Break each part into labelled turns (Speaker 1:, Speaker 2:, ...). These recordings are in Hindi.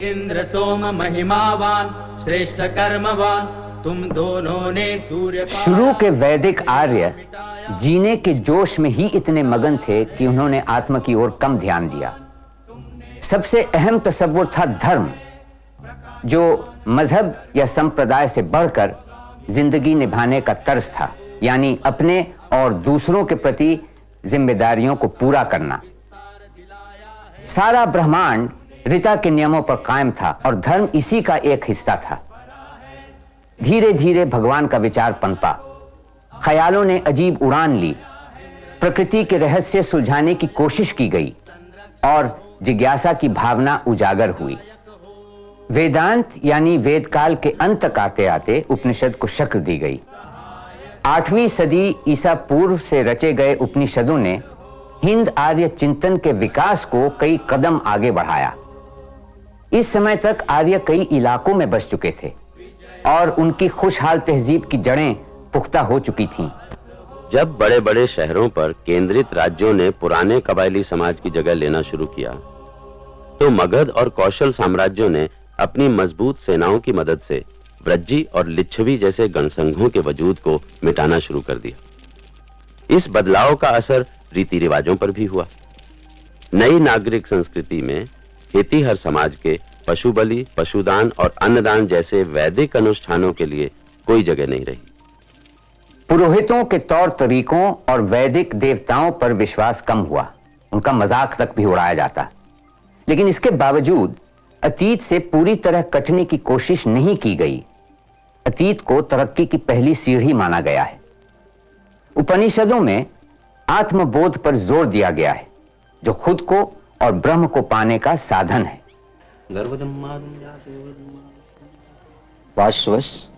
Speaker 1: इंद्र सोम महिमावान श्रेष्ठ कर्मवान तुम दोनों ने सूर्य।
Speaker 2: शुरू के वैदिक आर्य जीने के जोश में ही इतने मगन थे कि उन्होंने आत्मा की ओर कम ध्यान दिया। सबसे अहम तसव्वुर था धर्म, जो मजहब या संप्रदाय से बढ़कर जिंदगी निभाने का तर्ज था, यानी अपने और दूसरों के प्रति जिम्मेदारियों को पूरा करना। सारा ब्रह्मांड ऋता के नियमों पर कायम था और धर्म इसी का एक हिस्सा था। धीरे धीरे भगवान का विचार पनपा, ख्यालों ने अजीब उड़ान ली, प्रकृति के रहस्य सुलझाने की कोशिश की गई और जिज्ञासा की भावना उजागर हुई। वेदांत यानी वेदकाल के अंत तक आते आते उपनिषद को शक्ल दी गई। 8वीं सदी ईसा पूर्व से रचे गए उपनिषदों ने हिंद आर्य चिंतन के विकास को कई कदम आगे बढ़ाया। इस समय तक आर्य कई इलाकों में बस चुके थे और उनकी खुशहाल तहजीब की जड़ें पुख्ता हो चुकी थीं।
Speaker 3: जब बड़े बड़े शहरों पर केंद्रित राज्यों ने पुराने कबायली समाज की जगह लेना शुरू किया, तो मगध और कौशल साम्राज्यों ने अपनी मजबूत सेनाओं की मदद से व्रज्जी और लिच्छवी जैसे गणसंघों के वजूद को मिटाना शुरू कर दिया। इस बदलाव का असर रीति रिवाजों पर भी हुआ। नई नागरिक संस्कृति में खेतीहर समाज के पशु बलि, पशुदान और अन्नदान जैसे वैदिक अनुष्ठानों के लिए कोई जगह नहीं रही।
Speaker 2: पुरोहितों के तौर तरीकों और वैदिक देवताओं पर विश्वास कम हुआ, उनका मजाक तक भी उड़ाया जाता। लेकिन इसके बावजूद अतीत से पूरी तरह कटने की कोशिश नहीं की गई। अतीत को तरक्की की पहली सीढ़ी माना गया है। उपनिषदों में आत्मबोध पर जोर दिया गया है, जो खुद को और ब्रह्म को पाने का साधन है।
Speaker 4: वास्तवश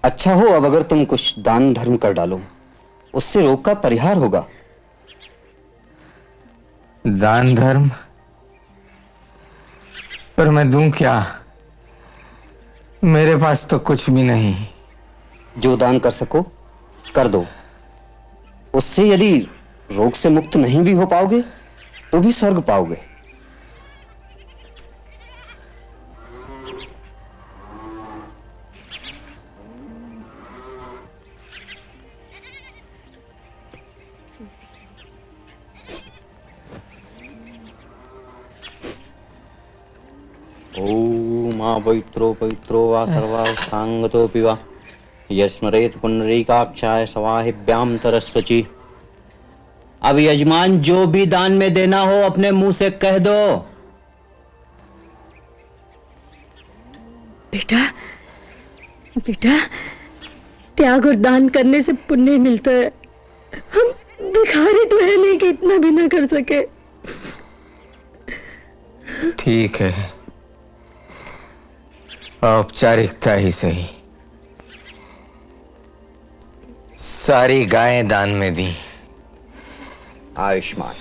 Speaker 4: अच्छा हो अब अगर तुम कुछ दान धर्म कर डालो, उससे रोग का परिहार होगा।
Speaker 5: दान धर्म? पर मैं दूं क्या? मेरे पास तो कुछ भी नहीं।
Speaker 4: जो दान कर सको कर दो। उससे यदि रोग से मुक्त नहीं भी हो पाओगे तो भी स्वर्ग पाओगे। ओम पवित्रो पवित्रो वा सर्वांगतोऽपि वा यस्मरेत पुंडरीकाक्षाय सवाहिभ्याम तरस्वची। अब यजमान जो भी दान में देना हो अपने मुंह से कह दो।
Speaker 6: बेटा बेटा, त्याग और दान करने से पुण्य मिलता है। हम भिखारी तो है नहीं कि इतना भी ना कर सके।
Speaker 5: ठीक है, औपचारिकता ही सही। सारी गायें दान में दी।
Speaker 4: आयुष्मान।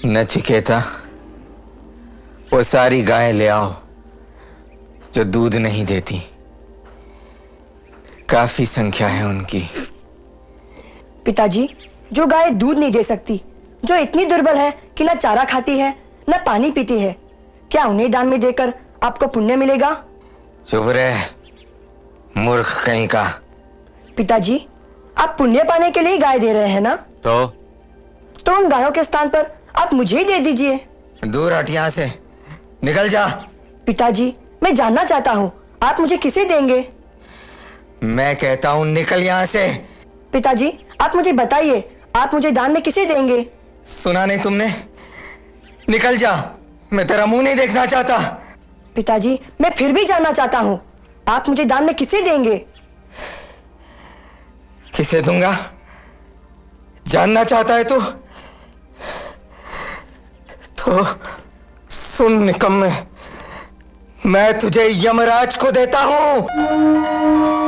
Speaker 5: नचिकेता, वो सारी गायें ले आओ जो दूध नहीं देती। काफी संख्या है उनकी।
Speaker 7: पिताजी, जो गाय दूध नहीं दे सकती, जो इतनी दुर्बल है कि न चारा खाती है न पानी पीती है, क्या उन्हें दान में देकर आपको पुण्य मिलेगा?
Speaker 5: चुप रहे, मूर्ख कहीं का।
Speaker 7: पिताजी, आप पुण्य पाने के लिए गाय दे रहे हैं ना?
Speaker 5: तो
Speaker 7: उन गायों के स्थान पर आप मुझे ही दे दीजिए।
Speaker 5: दूर हट यहाँ से, निकल जा।
Speaker 7: पिताजी, मैं जानना चाहता हूँ, आप मुझे किसे देंगे?
Speaker 5: मैं कहता हूँ निकल यहाँ से।
Speaker 7: पिताजी, आप मुझे बताइए, आप मुझे दान में किसे देंगे?
Speaker 5: सुना नहीं तुमने? निकल जा, मैं तेरा मुंह नहीं देखना चाहता।
Speaker 7: पिताजी, मैं फिर भी जानना चाहता हूँ, आप मुझे दान में किसे देंगे?
Speaker 5: किसे दूंगा? जानना चाहता है तू? तो सुन निकम्मे, मैं तुझे यमराज को देता हूं।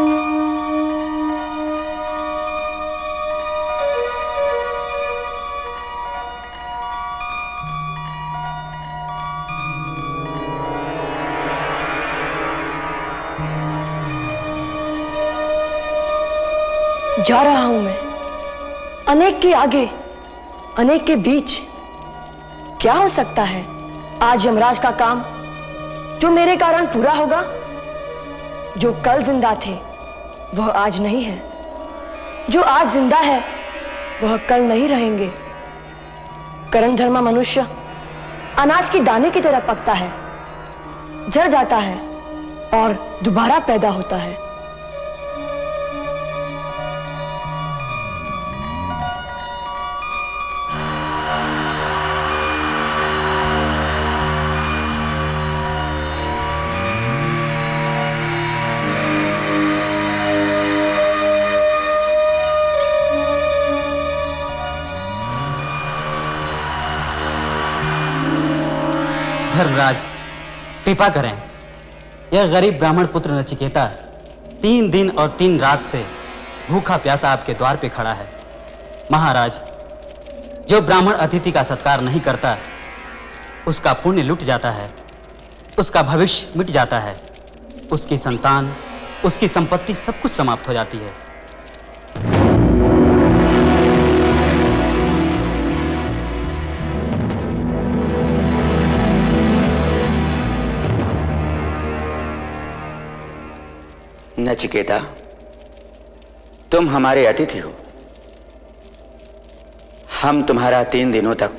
Speaker 7: जा रहा हूं मैं, अनेक के आगे, अनेक के बीच। क्या हो सकता है आज यमराज का काम जो मेरे कारण पूरा होगा? जो कल जिंदा थे वह आज नहीं है, जो आज जिंदा है वह कल नहीं रहेंगे। करण धर्मा मनुष्य अनाज की दाने की तरह पकता है, झड़ जाता है और दोबारा पैदा होता है।
Speaker 8: धर्मराज, कृपा करें। यह गरीब ब्राह्मण पुत्र नचिकेता 3 दिन और 3 रात से भूखा प्यासा आपके द्वार पे खड़ा है। महाराज, जो ब्राह्मण अतिथि का सत्कार नहीं करता उसका पुण्य लुट जाता है, उसका भविष्य मिट जाता है, उसकी संतान, उसकी संपत्ति सब कुछ समाप्त हो जाती है।
Speaker 2: नचिकेता, तुम हमारे अतिथि हो। हम तुम्हारा 3 दिनों तक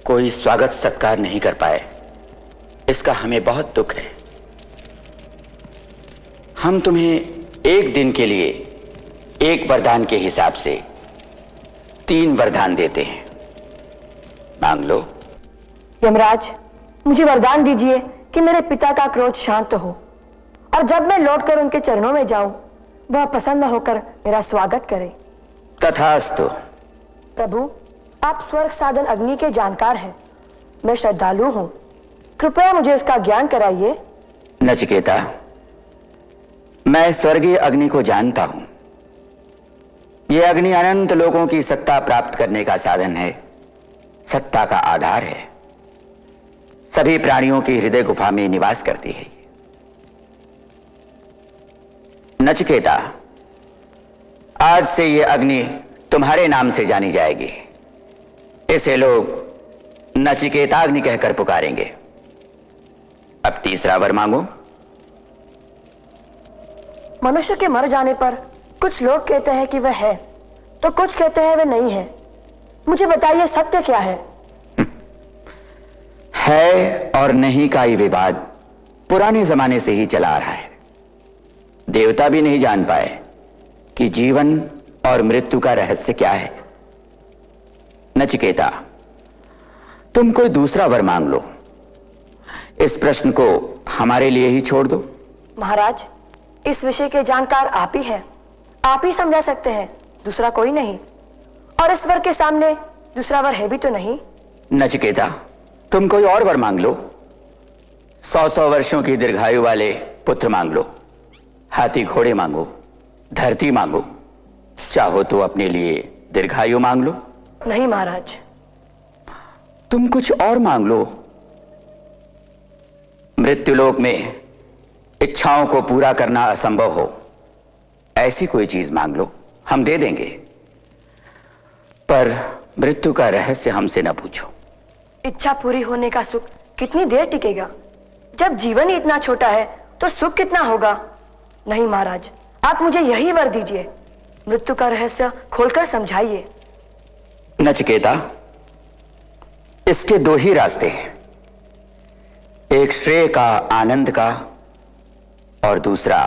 Speaker 2: कोई स्वागत सत्कार नहीं कर पाए, इसका हमें बहुत दुख है। हम तुम्हें 1 दिन के लिए 1 वरदान के हिसाब से 3 वरदान देते हैं, मांग लो।
Speaker 7: यमराज, मुझे वरदान दीजिए कि मेरे पिता का क्रोध शांत हो और जब मैं लौटकर उनके चरणों में जाऊं वह प्रसन्न होकर मेरा स्वागत करें।
Speaker 2: तथास्तु।
Speaker 7: प्रभु, आप स्वर्ग साधन अग्नि के जानकार हैं, मैं श्रद्धालु हूं, कृपया मुझे इसका ज्ञान कराइए।
Speaker 2: नचिकेता, मैं स्वर्गीय अग्नि को जानता हूं। यह अग्नि अनंत लोगों की सत्ता प्राप्त करने का साधन है, सत्ता का आधार है। सभी प्राणियों की हृदय गुफा में निवास करती है। नचिकेता, आज से यह अग्नि तुम्हारे नाम से जानी जाएगी। इसे लोग नचिकेताग्नि कहकर पुकारेंगे। अब तीसरा वर मांगो।
Speaker 7: मनुष्य के मर जाने पर कुछ लोग कहते हैं कि वह है, तो कुछ कहते हैं वह नहीं है। मुझे बताइए सत्य क्या है?
Speaker 2: है और नहीं का ये विवाद पुराने जमाने से ही चला आ रहा है। देवता भी नहीं जान पाए कि जीवन और मृत्यु का रहस्य क्या है। नचिकेता, तुम कोई दूसरा वर मांग लो। इस प्रश्न को हमारे लिए ही छोड़ दो।
Speaker 7: महाराज, इस विषय के जानकार आप ही हैं, आप ही समझा सकते हैं, दूसरा कोई नहीं। और इस वर के सामने दूसरा वर है भी तो नहीं।
Speaker 2: नचिकेता, तुम कोई और वर मांग लो। 100 वर्षों की दीर्घायु वाले पुत्र मांग लो, हाथी घोड़े मांगो, धरती मांगो, चाहो तो अपने लिए दीर्घायु मांग लो।
Speaker 7: नहीं महाराज।
Speaker 2: तुम कुछ और मांग लो। मृत्युलोक में इच्छाओं को पूरा करना असंभव हो, ऐसी कोई चीज मांग लो, हम दे देंगे। पर मृत्यु का रहस्य हमसे न पूछो।
Speaker 7: इच्छा पूरी होने का सुख कितनी देर टिकेगा? जब जीवन ही इतना छोटा है तो सुख कितना होगा? नहीं महाराज, आप मुझे यही वर दीजिए, मृत्यु का रहस्य खोलकर समझाइए।
Speaker 2: नचिकेता, इसके 2 ही रास्ते हैं, एक श्रेय का, आनंद का, और दूसरा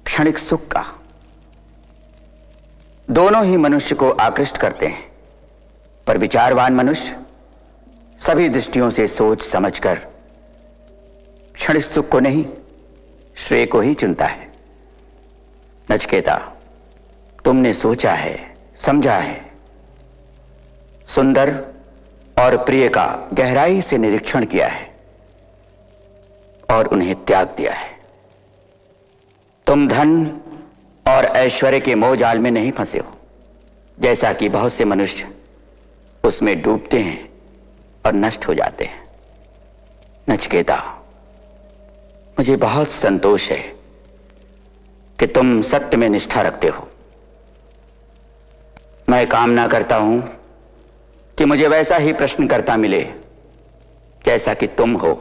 Speaker 2: क्षणिक सुख का। दोनों ही मनुष्य को आकृष्ट करते हैं, पर विचारवान मनुष्य सभी दृष्टियों से सोच समझकर क्षणिक सुख को नहीं, श्रेय को ही चुनता है। नचिकेता, तुमने सोचा है, समझा है, सुंदर और प्रिय का गहराई से निरीक्षण किया है और उन्हें त्याग दिया है। तुम धन और ऐश्वर्य के मोह जाल में नहीं फंसे हो, जैसा कि बहुत से मनुष्य उसमें डूबते हैं और नष्ट हो जाते हैं। नचिकेता, मुझे बहुत संतोष है कि तुम सत्य में निष्ठा रखते हो, मैं कामना करता हूं कि मुझे वैसा ही प्रश्नकर्ता मिले जैसा कि तुम हो।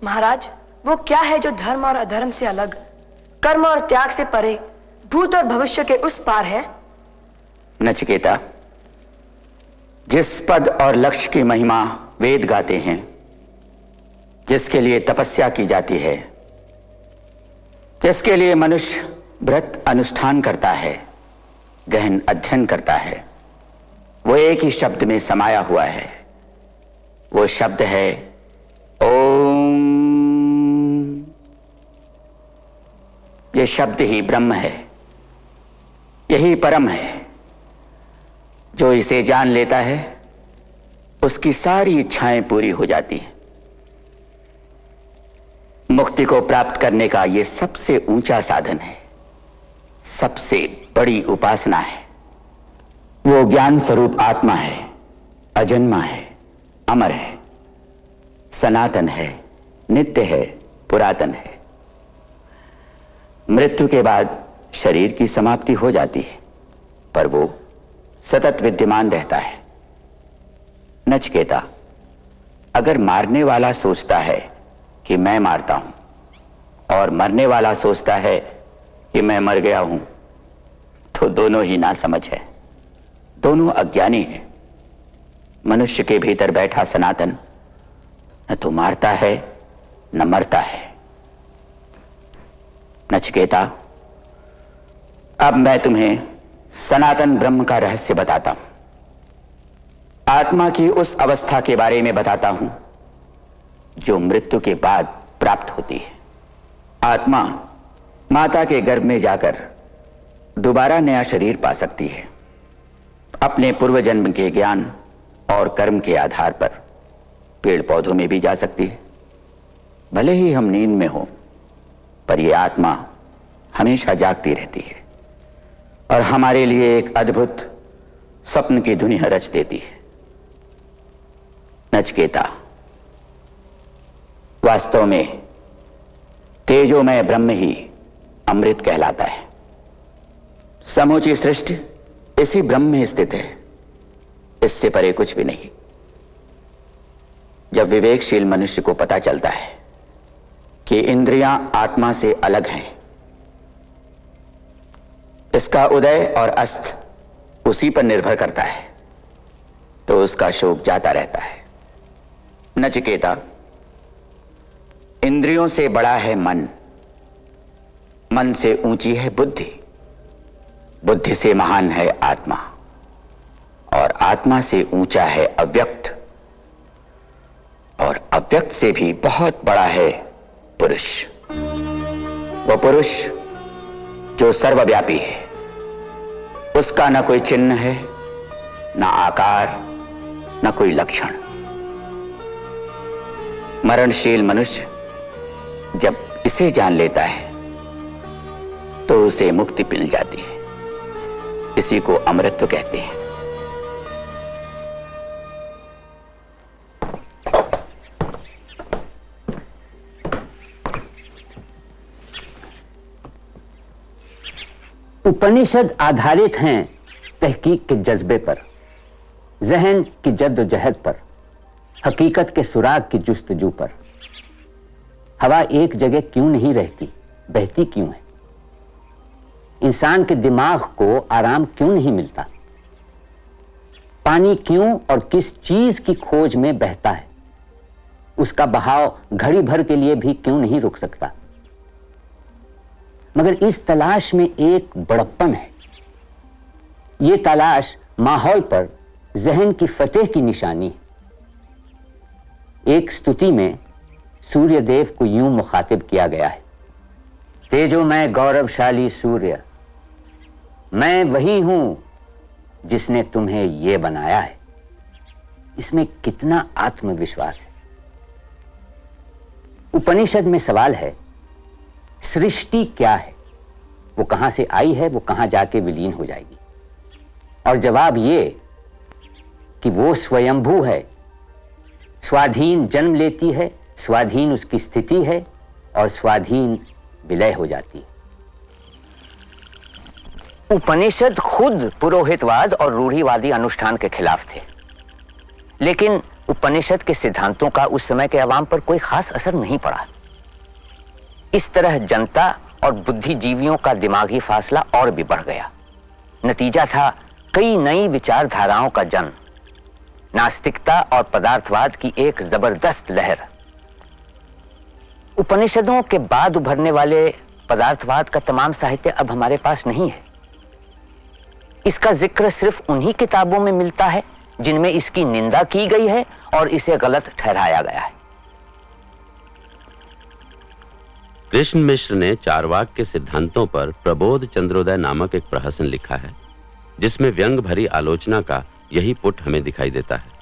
Speaker 7: महाराज, वो क्या है जो धर्म और अधर्म से अलग, कर्म और त्याग से परे, भूत और भविष्य के उस पार है?
Speaker 2: नचिकेता, जिस पद और लक्ष्य की महिमा वेद गाते हैं, जिसके लिए तपस्या की जाती है, जिसके लिए मनुष्य व्रत अनुष्ठान करता है, गहन अध्ययन करता है, वो एक ही शब्द में समाया हुआ है। वो शब्द है ओम। ये शब्द ही ब्रह्म है, यही परम है। जो इसे जान लेता है उसकी सारी इच्छाएं पूरी हो जाती हैं। मुक्ति को प्राप्त करने का यह सबसे ऊंचा साधन है, सबसे बड़ी उपासना है। वो ज्ञान स्वरूप आत्मा है, अजन्मा है, अमर है, सनातन है, नित्य है, पुरातन है। मृत्यु के बाद शरीर की समाप्ति हो जाती है, पर वो सतत विद्यमान रहता है। नचिकेता, अगर मारने वाला सोचता है कि मैं मारता हूं और मरने वाला सोचता है कि मैं मर गया हूं, तो दोनों ही नासमझ है, दोनों अज्ञानी हैं। मनुष्य के भीतर बैठा सनातन न तो मारता है न मरता है। नचिकेता, अब मैं तुम्हें सनातन ब्रह्म का रहस्य बताता हूं, आत्मा की उस अवस्था के बारे में बताता हूं जो मृत्यु के बाद प्राप्त होती है। आत्मा माता के गर्भ में जाकर दोबारा नया शरीर पा सकती है। अपने पूर्व जन्म के ज्ञान और कर्म के आधार पर पेड़ पौधों में भी जा सकती है। भले ही हम नींद में हो, पर यह आत्मा हमेशा जागती रहती है और हमारे लिए एक अद्भुत स्वप्न की दुनिया रच देती है। नचिकेता, वास्तव में तेजोमय ब्रह्म ही अमृत कहलाता है। समूची सृष्टि इसी ब्रह्म में स्थित है, इससे परे कुछ भी नहीं। जब विवेकशील मनुष्य को पता चलता है कि इंद्रियां आत्मा से अलग हैं, इसका उदय और अस्त उसी पर निर्भर करता है, तो उसका शोक जाता रहता है। नचिकेता, इंद्रियों से बड़ा है मन, मन से ऊंची है बुद्धि, बुद्धि से महान है आत्मा, और आत्मा से ऊंचा है अव्यक्त, और अव्यक्त से भी बहुत बड़ा है पुरुष। वो पुरुष जो सर्वव्यापी है, उसका न कोई चिन्ह है, न आकार, न कोई लक्षण। मरणशील मनुष्य जब इसे जान लेता है तो उसे मुक्ति मिल जाती है। इसी को अमृतत्व कहते हैं। उपनिषद आधारित हैं तहकीक के जज्बे पर, जहन की जद्दोजहद पर, हकीकत के सुराग की जुस्तजू पर। हवा एक जगह क्यों नहीं रहती, बहती क्यों है? इंसान के दिमाग को आराम क्यों नहीं मिलता? पानी क्यों और किस चीज की खोज में बहता है? उसका बहाव घड़ी भर के लिए भी क्यों नहीं रुक सकता? मगर इस तलाश में एक बड़प्पन है। यह तलाश माहौल पर जहन की फतेह की निशानी है। एक स्तुति में सूर्य देव को यूं मुखातिब किया गया है, तेजोमय गौरवशाली सूर्य, मैं वही हूं जिसने तुम्हें यह बनाया है। इसमें कितना आत्मविश्वास है। उपनिषद में सवाल है, सृष्टि क्या है? वो कहां से आई है, वो कहां जाके विलीन हो जाएगी? और जवाब ये कि वो स्वयंभू है, स्वाधीन जन्म लेती है, स्वाधीन उसकी स्थिति है और स्वाधीन विलय हो जाती है। उपनिषद खुद पुरोहितवाद और रूढ़िवादी अनुष्ठान के खिलाफ थे, लेकिन उपनिषद के सिद्धांतों का उस समय के अवाम पर कोई खास असर नहीं पड़ा। इस तरह जनता और बुद्धिजीवियों का दिमागी फासला और भी बढ़ गया। नतीजा था कई नई विचारधाराओं का जन्म, नास्तिकता और पदार्थवाद की एक जबरदस्त लहर। उपनिषदों के बाद उभरने वाले पदार्थवाद का तमाम साहित्य अब हमारे पास नहीं है। इसका जिक्र सिर्फ उन्हीं किताबों में मिलता है जिनमें इसकी निंदा की गई है और इसे गलत ठहराया गया है।
Speaker 3: कृष्ण मिश्र ने चारवाक के सिद्धांतों पर प्रबोध चंद्रोदय नामक एक प्रहसन लिखा है, जिसमें व्यंग भरी आलोचना का यही पुट हमें दिखाई देता है।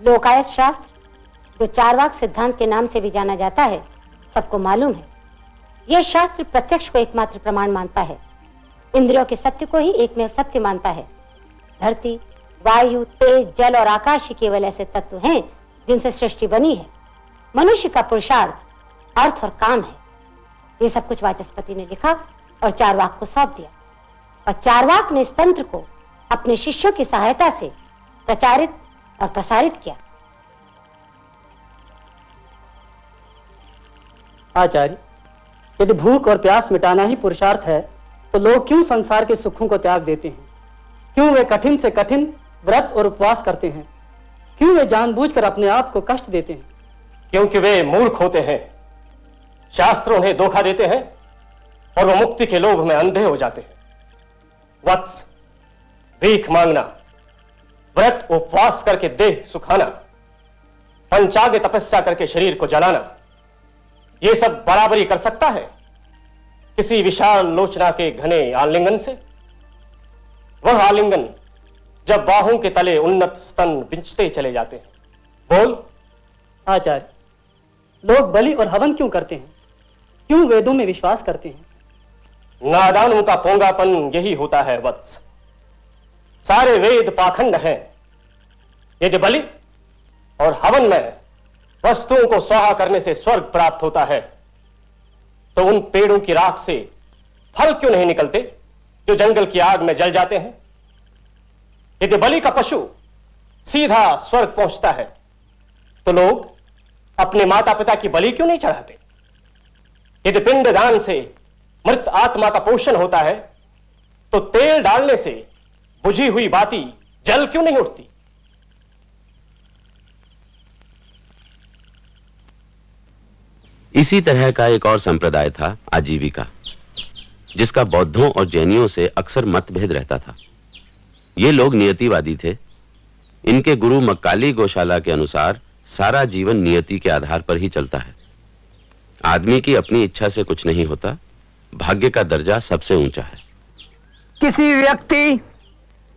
Speaker 9: लोकायत शास्त्र, जो चारवाक सिद्धांत के नाम से भी जाना जाता है, सबको मालूम है। यह शास्त्र प्रत्यक्ष को एकमात्र प्रमाण मानता है, इंद्रियों के सत्य को ही एकमेव सत्य मानता है। धरती, वायु, तेज, जल और आकाश ही केवल ऐसे तत्व हैं जिनसे सृष्टि बनी है। मनुष्य का पुरुषार्थ अर्थ और काम है। ये सब कुछ वाचस्पति ने लिखा और चारवाक को सौंप दिया, और चारवाक ने इस तंत्र को अपने शिष्यों की सहायता से प्रचारित और प्रसारित किया।
Speaker 8: आचार्य, यदि भूख और प्यास मिटाना ही पुरुषार्थ है, तो लोग क्यों संसार के सुखों को त्याग देते हैं? क्यों वे कठिन से कठिन व्रत और उपवास करते हैं? क्यों वे जानबूझकर अपने आप को कष्ट देते हैं?
Speaker 10: क्योंकि वे मूर्ख होते हैं, शास्त्र उन्हें धोखा देते हैं और वो मुक्ति के लोभ में अंधे हो जाते हैं। वत्स, भीख मांगना, व्रत उपवास करके देह सुखाना, पंचांग तपस्या करके शरीर को जलाना, ये सब बराबरी कर सकता है किसी विशाल लोचना के घने आलिंगन से? वह आलिंगन जब बाहों के तले उन्नत स्तन बिंचते चले जाते हैं। बोल
Speaker 8: आचार्य, लोग बलि और हवन क्यों करते हैं? क्यों वेदों में विश्वास करते हैं?
Speaker 10: नादानों का पोंगापन यही होता है वत्स। सारे वेद पाखंड हैं। यदि बलि और हवन में वस्तुओं को स्वाहा करने से स्वर्ग प्राप्त होता है, तो उन पेड़ों की राख से फल क्यों नहीं निकलते जो जंगल की आग में जल जाते हैं? यदि बलि का पशु सीधा स्वर्ग पहुंचता है, तो लोग अपने माता पिता की बलि क्यों नहीं चढ़ाते? यदि पिंड दान से मृत आत्मा का पोषण होता है, तो तेल डालने से बुझी हुई बाती जल क्यों नहीं उठती?
Speaker 3: इसी तरह का एक और संप्रदाय था आजीविका, जिसका बौद्धों और जैनियों से अक्सर मतभेद रहता था। ये लोग नियतिवादी थे। इनके गुरु मक्काली गौशाला के अनुसार सारा जीवन नियति के आधार पर ही चलता है। आदमी की अपनी इच्छा से कुछ नहीं होता, भाग्य का दर्जा सबसे ऊंचा है।
Speaker 11: किसी व्यक्ति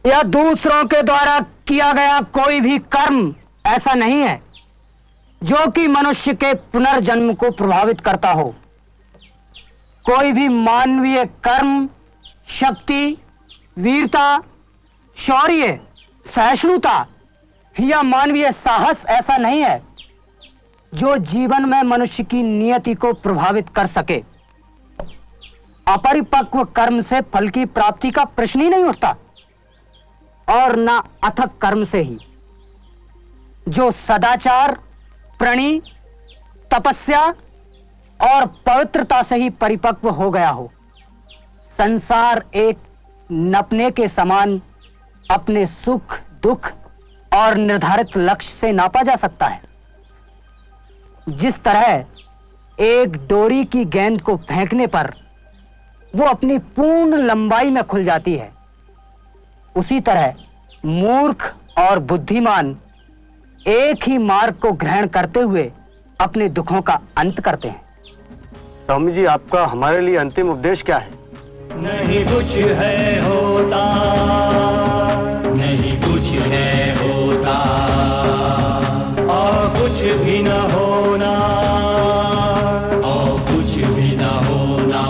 Speaker 11: या दूसरों के द्वारा किया गया कोई भी कर्म ऐसा नहीं है जो कि मनुष्य के पुनर्जन्म को प्रभावित करता हो। कोई भी मानवीय कर्म, शक्ति, वीरता, शौर्य, सहिष्णुता या मानवीय साहस ऐसा नहीं है जो जीवन में मनुष्य की नियति को प्रभावित कर सके। अपरिपक्व कर्म से फल की प्राप्ति का प्रश्न ही नहीं उठता, और ना अथक कर्म से ही। जो सदाचार, प्रणि, तपस्या और पवित्रता से ही परिपक्व हो गया हो, संसार एक नपने के समान अपने सुख, दुख और निर्धारित लक्ष्य से नापा जा सकता है। जिस तरह एक डोरी की गेंद को फेंकने पर वो अपनी पूर्ण लंबाई में खुल जाती है, उसी तरह मूर्ख और बुद्धिमान एक ही मार्ग को ग्रहण करते हुए अपने दुखों का अंत करते हैं।
Speaker 12: स्वामी जी, आपका हमारे लिए अंतिम उपदेश क्या है?
Speaker 1: नहीं कुछ है होता, नहीं कुछ है होता, और कुछ भी न होना, और कुछ भी न होना,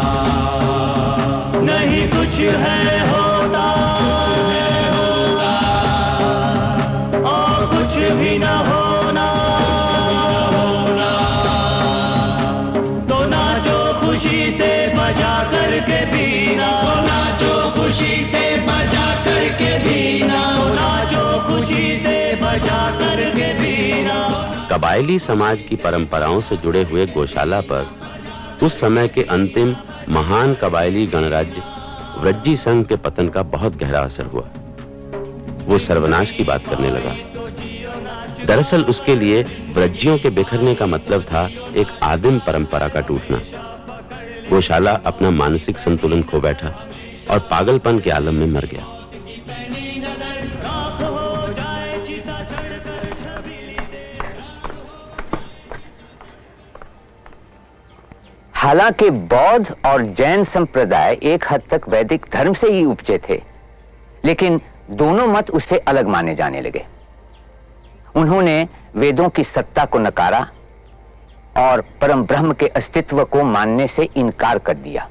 Speaker 1: नहीं कुछ है होता, और कुछ भी न होना, तो नाचो खुशी से।
Speaker 13: बजा करके पीना, नाचो खुशी से बजा करके पीना, नाचो खुशी से बजा करके पीना।
Speaker 3: कबायली समाज की परंपराओं से जुड़े हुए गौशाला पर उस समय के अंतिम महान कबायली गणराज्य व्रज्जी संघ के पतन का बहुत गहरा असर हुआ। वो सर्वनाश की बात करने लगा। दरअसल उसके लिए व्रज्जियों के बिखरने का मतलब था एक आदिम परंपरा का टूटना। गौशाला अपना मानसिक संतुलन खो बैठा और पागलपन के आलम में मर गया।
Speaker 2: हालांकि बौद्ध और जैन संप्रदाय एक हद तक वैदिक धर्म से ही उपजे थे, लेकिन दोनों मत उससे अलग माने जाने लगे। उन्होंने वेदों की सत्ता को नकारा और परम ब्रह्म के अस्तित्व को मानने से इनकार कर दिया।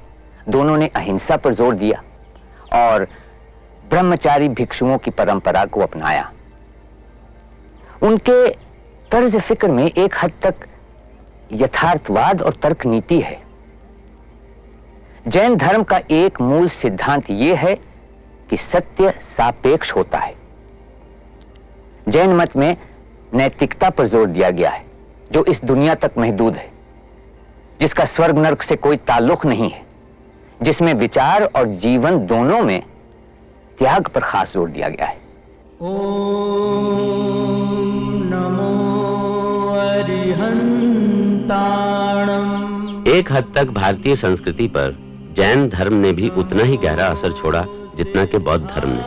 Speaker 2: दोनों ने अहिंसा पर जोर दिया और ब्रह्मचारी भिक्षुओं की परंपरा को अपनाया। उनके तर्ज फिक्र में एक हद तक यथार्थवाद और तर्क नीति है। जैन धर्म का एक मूल सिद्धांत यह है कि सत्य सापेक्ष होता है। जैन मत में नैतिकता पर जोर दिया गया है, जो इस दुनिया तक महदूद है, जिसका स्वर्ग नरक से कोई ताल्लुक नहीं है, जिसमें विचार और जीवन दोनों में त्याग पर खास जोर दिया गया है।
Speaker 3: एक हद तक भारतीय संस्कृति पर जैन धर्म ने भी उतना ही गहरा असर छोड़ा जितना कि बौद्ध धर्म ने।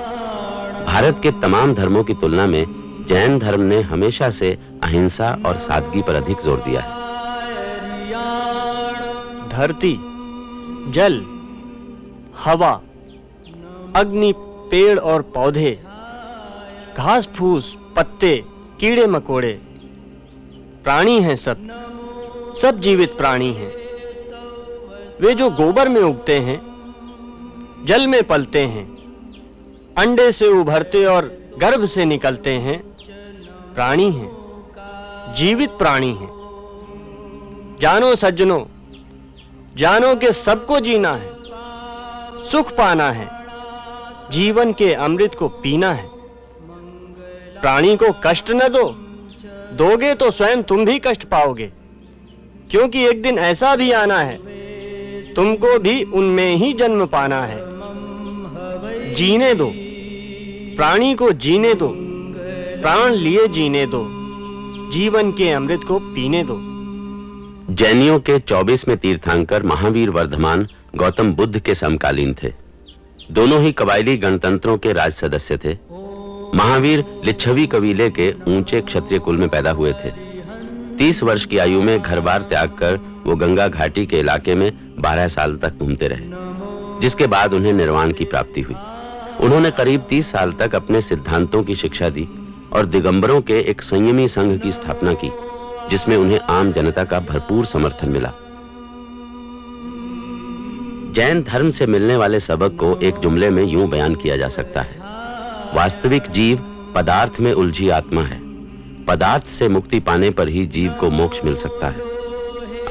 Speaker 3: भारत के तमाम धर्मों की तुलना में जैन धर्म ने हमेशा से अहिंसा और सादगी पर अधिक जोर दिया है।
Speaker 10: धरती, जल, हवा, अग्नि, पेड़ और पौधे, घास फूस, पत्ते, कीड़े मकोड़े, प्राणी हैं सब जीवित प्राणी हैं। वे जो गोबर में उगते हैं, जल में पलते हैं, अंडे से उभरते और गर्भ से निकलते हैं, प्राणी हैं, जीवित प्राणी हैं। जानो सज्जनों, जानो कि सबको जीना है, सुख पाना है, जीवन के अमृत को पीना है। प्राणी को कष्ट न दो, दोगे तो स्वयं तुम भी कष्ट पाओगे, क्योंकि एक दिन ऐसा भी आना है, तुमको भी उनमें ही जन्म पाना है। जीने दो, प्राणी को जीने दो, प्राण लिए जीने दो, जीवन के अमृत को पीने दो।
Speaker 3: जैनियों के 24वें तीर्थंकर महावीर वर्धमान गौतम बुद्ध के समकालीन थे। दोनों ही कबायली गणतंत्रों के राज सदस्य थे। महावीर लिच्छवी कबीले के ऊंचे क्षत्रिय कुल में पैदा हुए थे। 30 वर्ष की आयु में घर बार त्याग कर वो गंगा घाटी के इलाके में 12 साल तक घूमते रहे, जिसके बाद उन्हें निर्वाण की प्राप्ति हुई। उन्होंने करीब 30 साल तक अपने सिद्धांतों की शिक्षा दी और दिगंबरों के एक संयमी संघ की स्थापना की, जिसमें उन्हें आम जनता का भरपूर समर्थन मिला। जैन धर्म से मिलने वाले सबक को एक जुमले में यूं बयान किया जा सकता है: वास्तविक जीव पदार्थ में उलझी आत्मा है। पदार्थ से मुक्ति पाने पर ही जीव को मोक्ष मिल सकता है।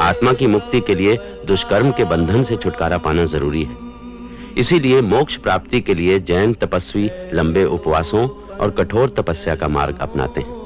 Speaker 3: आत्मा की मुक्ति के लिए दुष्कर्म के बंधन से छुटकारा पाना जरूरी है। इसीलिए मोक्ष प्राप्ति के लिए जैन तपस्वी लंबे उपवासों और कठोर तपस्या का मार्ग अपनाते हैं।